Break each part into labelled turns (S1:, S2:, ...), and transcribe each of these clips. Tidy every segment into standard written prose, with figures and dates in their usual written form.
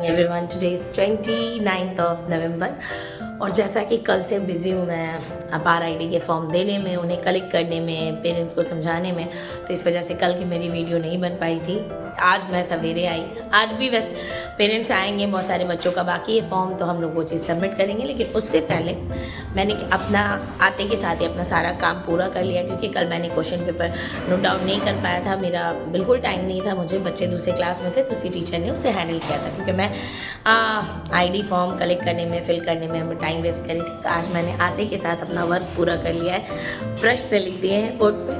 S1: Morning everyone. Today is 29th of November और जैसा कि कल से बिज़ी हूँ मैं अब RID के फॉर्म देने में, उन्हें कलेक्ट करने में, पेरेंट्स को समझाने में, तो इस वजह से कल की मेरी वीडियो नहीं बन पाई थी। आज मैं सवेरे आई, आज भी वैसे पेरेंट्स आएंगे, बहुत सारे बच्चों का बाकी है फॉर्म, तो हम लोग वो चीज़ सबमिट करेंगे। लेकिन उससे पहले मैंने अपना आते के साथ ही अपना सारा काम पूरा कर लिया, क्योंकि कल मैंने क्वेश्चन पेपर नोट डाउन नहीं कर पाया था, मेरा बिल्कुल टाइम नहीं था, मुझे बच्चे दूसरे क्लास में थे तो उसी टीचर ने उसे हैंडल किया था, क्योंकि मैं ID फॉर्म कलेक्ट करने में, फिल करने में हमें टाइम वेस्ट करी थी। तो आज मैंने आते के साथ अपना वर्क पूरा कर लिया है, प्रश्न लिख दिए हैं बोर्ड पे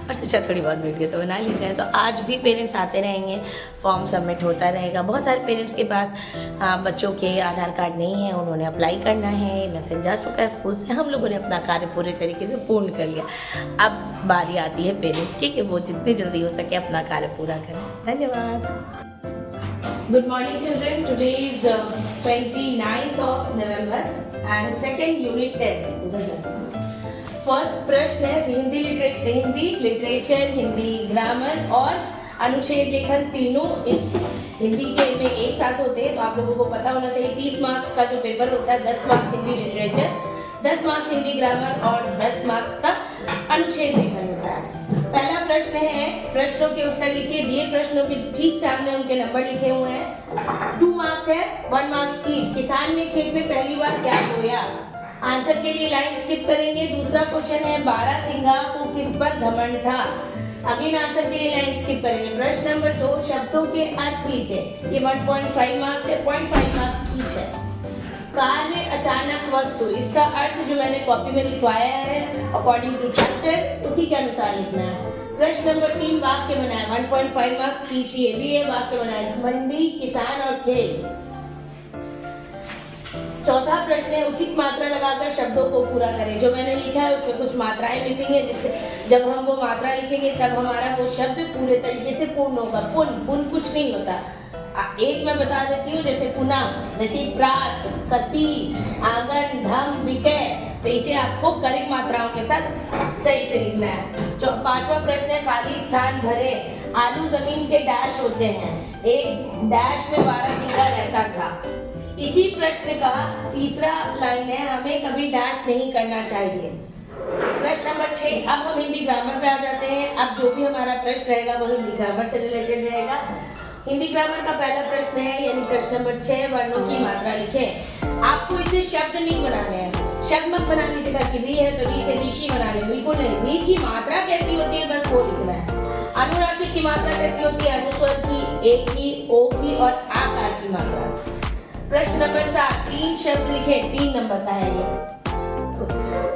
S1: और सोचा थोड़ी बहुत वीडियो तो बना ली जाए। तो आज भी पेरेंट्स आते रहेंगे, फॉर्म सबमिट होता रहेगा। बहुत सारे पेरेंट्स के पास बच्चों के आधार कार्ड नहीं है, उन्होंने अप्लाई करना है, मैसेज जा चुका है स्कूल से, हम लोगों ने अपना कार्य पूरे तरीके से पूर्ण कर लिया। अब बारी आती है पेरेंट्स की कि वो जितनी जल्दी हो सके अपना कार्य पूरा करें। धन्यवाद। Good morning children, today is 29th of November and second unit test. First प्रश्न है हिंदी लिटरेचर, हिंदी ग्रामर और अनुच्छेद लेखन, तीनों इस हिंदी के में एक साथ होते हैं, तो आप लोगों को पता होना चाहिए। 30 मार्क्स का जो पेपर होता है, 10 marks Hindi literature, 10 marks Hindi grammar और 10 मार्क्स का अनुच्छेद लेखन होता है। पहला प्रश्न है, प्रश्नों के उत्तर लिखिए। दिए प्रश्नों के ठीक सामने उनके नंबर लिखे हुए हैं। 2 मार्क्स है, 1 मार्क्स ईच। किसान ने खेत में पहली बार क्या बोया? आंसर के लिए लाइन स्किप करेंगे। दूसरा क्वेश्चन है, बारहसिंगा को किस पर घमंड था? अगेन आंसर के लिए लाइन स्किप करेंगे। प्रश्न नंबर 2, शब्दों के अर्थ लिखे। ये 1.5 मार्क्स है, 0.5 मार्क्स ईच है। कार्य अचानक वस्तु, इसका अर्थ जो मैंने कॉपी में लिखवाया है अकॉर्डिंग टू चैप्टर, उसी के अनुसार लिखना है। प्रश्न नंबर 3, वाक्य बनाए, 1.5 मार्क्स ईच। ये भी है, वाक्य बनाए, मंडी, किसान और खेत। चौथा प्रश्न है, उचित मात्रा लगाकर शब्दों को पूरा करें। जो मैंने लिखा है उसमें कुछ मात्राएं मिसिंग है, जिससे जब हम वो मात्रा लिखेंगे तब हमारा वो शब्द पूरे तरीके से पूर्ण होगा। पुन कुछ नहीं होता। एक मैं बता देती हूँ, जैसे पुनः, जैसे प्रात, कसी, आंगन, धम, विकय, तो इसे आपको करेक्ट मात्राओं के साथ सही से लिखना है। 5वां प्रश्न है, खाली स्थान भरे। आलू जमीन के डैश होते हैं, एक डैश में बारहसिंगा रहता था। इसी प्रश्न का तीसरा लाइन है, हमें कभी डैश नहीं करना चाहिए। प्रश्न नंबर 6, अब हम हिंदी ग्रामर पे आ जाते हैं। अब जो भी हमारा प्रश्न रहेगा वो हिंदी ग्रामर से रिलेटेड रहेगा। हिंदी ग्रामर का पहला प्रश्न है, यानी प्रश्न नंबर 6, वर्णों की मात्रा लिखें। आपको इसे शब्द नहीं बनाने हैं, शब्द मत बना लीजिएगा कि री है तो री से ऋषि बना ले, बिल्कुल नहीं। री की मात्रा कैसी होती है बस वो लिखना है। अनुनासिक की मात्रा कैसी होती है? अनुस्वर की, ए की, ओ की और आकार की मात्रा। प्रश्न नंबर 7, 3 शब्द लिखे। 3 नंबर का है ये,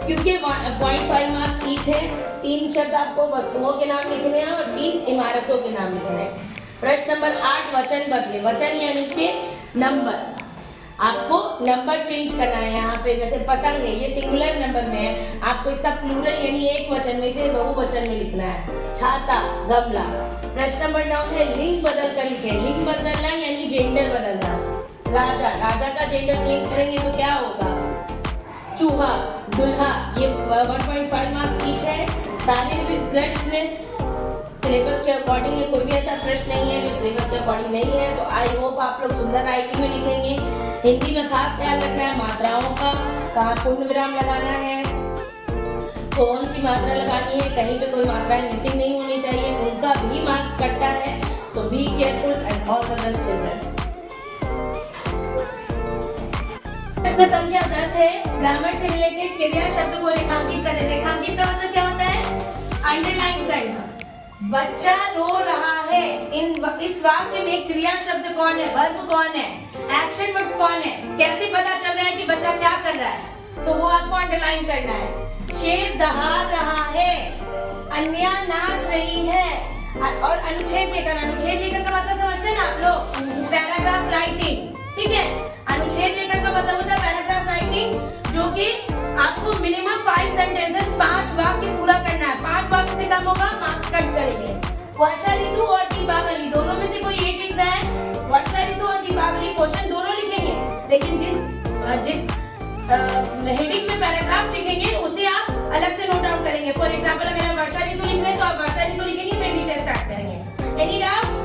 S1: क्योंकि 0.5 मार्क्स ईच है। 3 शब्द आपको वस्तुओं के नाम लिखने हैं और 3 इमारतों के नाम लिखने हैं। प्रश्न नंबर 8, वचन बदले। वचन यानी के नंबर, आपको नंबर चेंज करना है। यहाँ पे जैसे पतंग है, ये सिंगुलर नंबर में है, आपको इसका प्लूरल यानी एक वचन में से बहुवचन में लिखना है। छाता, गमला। प्रश्न नंबर 9 है, लिंग बदल कर लिखे। लिंग बदलना यानी जेंडर बदलना। राजा, राजा का जेंडर चेंज करेंगे तो क्या होगा? चूहा, दुल्हा। ये 1.5 मार्क्स ईच है। सारे प्रश्न सिलेबस के अकॉर्डिंग है, कोई भी ऐसा प्रश्न नहीं है जो सिलेबस के अकॉर्डिंग नहीं है। तो आई होप आप लोग सुंदर राइटिंग में लिखेंगे। हिंदी में खास ख्याल रखना है मात्राओं का, कहाँ पूर्ण विराम लगाना है, कौन सी मात्रा लगानी है, कहीं पे कोई मात्राएं मिसिंग नहीं होनी चाहिए, उनका भी मार्क्स कटता है। So be careful and all the best children. प्रश्न संख्या 10 है, ग्रामर से रिलेटेड क्रिया शब्द को रेखांकित करें। रेखांकित का मतलब क्या होता है? अंडरलाइन करना। बच्चा रो रहा है, इस वाक्य में क्रिया शब्द कौन है, वर्ब कौन है, एक्शन वर्ड्स कौन है, कैसे पता चल रहा है कि बच्चा क्या कर रहा है, तो वो आपको अंडरलाइन करना है। शेर दहाड़ रहा है, अन्या नाच रही है। और अनुच्छेद लेकर, अनुच्छेद लेकर का मतलब समझते हैं ना आप लोग? पैराग्राफ राइटिंग, ठीक है। अनुच्छेद लेकर का मतलब होता है पैराग्राफ राइटिंग, जो कि आपको मिनिमम 5 सेंटेंसेस, 5 वाक्य पूरा करना है। 5 वाक्य से कम होगा मार्क्स कट करेंगे। वर्षा ऋतु और दीपावली, दोनों में से कोई एक लिख रहा है। वर्षा ऋतु और दीपावली क्वेश्चन दोनों लिखेंगे, लेकिन जिस हेडिंग में पैराग्राफ लिखेंगे उसे आप अलग से नोट डाउन करेंगे। फॉर एग्जाम्पल अगर आप वर्षा ऋतु लिख रहे हैं तो आप वर्षा ऋतु लिखेंगे, फिर नीचे स्टार्ट करेंगे। Any doubts?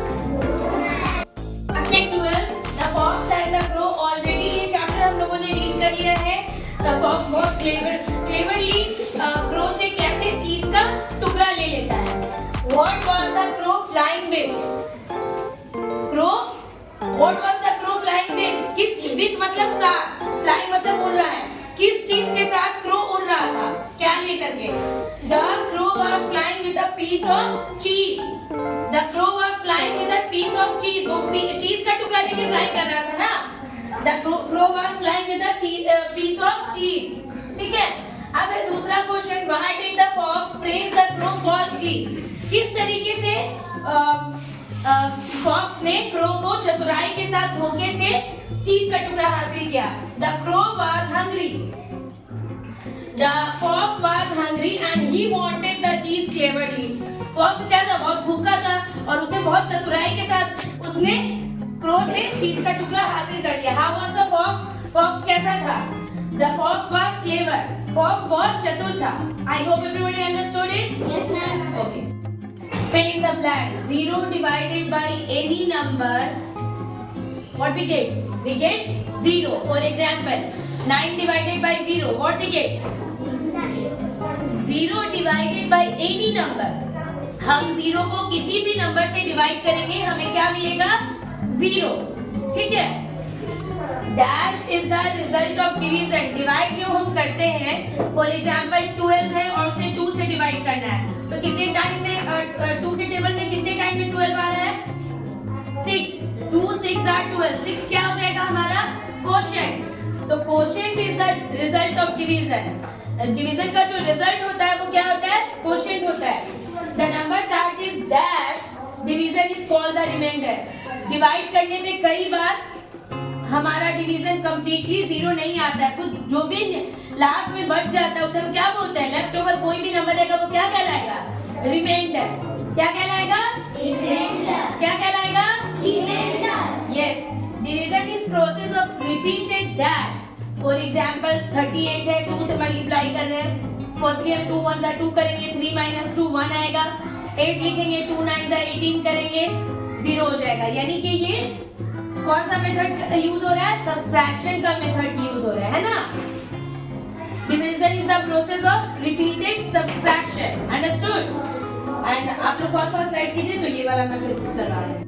S1: 12, the fox fox बहुत क्लेवरली क्रो से कैसे चीज का टुकड़ा ले लेता है। What was the crow flying with? What was the crow flying with? with मतलब साथ, flying मतलब उड़ रहा है। किस चीज के साथ क्रो उड़ रहा था? क्या लेकर के? The crow was flying with a piece of cheese. The crow was flying with a piece of cheese. वो चीज का टुकड़ा लेके फ्लाई कर रहा था ना? The crow was flying with a piece of cheese. ठीक है? अब है दूसरा question. Why did the fox praise the crow falsely? किस तरीके से फॉक्स ने क्रो को चतुराई के साथ धोखे से चीज का टुकड़ा हासिल किया। The crow was hungry. The fox was hungry and he wanted the cheese cleverly. Fox क्या था? बहुत भूखा था और उसे बहुत चतुराई के साथ उसने क्रो से चीज का टुकड़ा हासिल कर लिया। How was the fox? Fox कैसा था? The fox was clever. Fox बहुत चतुर था। I hope everybody understood it.
S2: Yes, ma'am.
S1: Okay. Fill in the blank. 0 divided by any number. What we get? We get 0. For example, 9 divided by 0. What we get? 0 divided by any number. हम 0 को किसी भी number से divide करेंगे, हमें क्या मिलेगा? 0. ठीक है? Dash is the result of division. Divide जो हम करते हैं, फॉर एग्जाम्पल 12 है और उसे 2 से डिवाइड करना है, तो कितने टाइम में 2 के टेबल में कितने टाइम में 12 आ रहा है? 6. 2 6 are 12. 6 क्या हो जाएगा हमारा? क्वोशिएंट। तो quotient is the result of division. Division का जो रिजल्ट होता है वो क्या होता है? क्वोशिएंट होता है। The number that is dash division is called the remainder. Divide करने में कई बार हमारा डिवीजन कंप्लीटली 0 नहीं आता है, कुछ जो भी लास्ट में बच जाता है उसे हम क्या बोलते हैं? लेफ्ट ओवर कोई भी नंबर रहेगा वो क्या कहलाएगा? रिमाइंडर। क्या कहलाएगा?
S2: Remainder.
S1: क्या कहलाएगा?
S2: Remainder.
S1: Yes. Division is process of repeated dash. For example 38 है, 2 से मल्टीप्लाई कर रहे हैं, फर्स्टली हम 2 1 2 करेंगे, 3 - 2 1 आएगा, 8 लिखेंगे, 2 9 18 करेंगे, 0 हो जाएगा। यानी कि ये कौन सा मेथड यूज हो रहा है? सब्सट्रैक्शन का मेथड यूज हो रहा है ना? Division is the process of repeated subtraction. Understood? And आप लोग फर्स्ट राइट कीजिए, तो ये वाला मैं फिर करवा रही हूँ।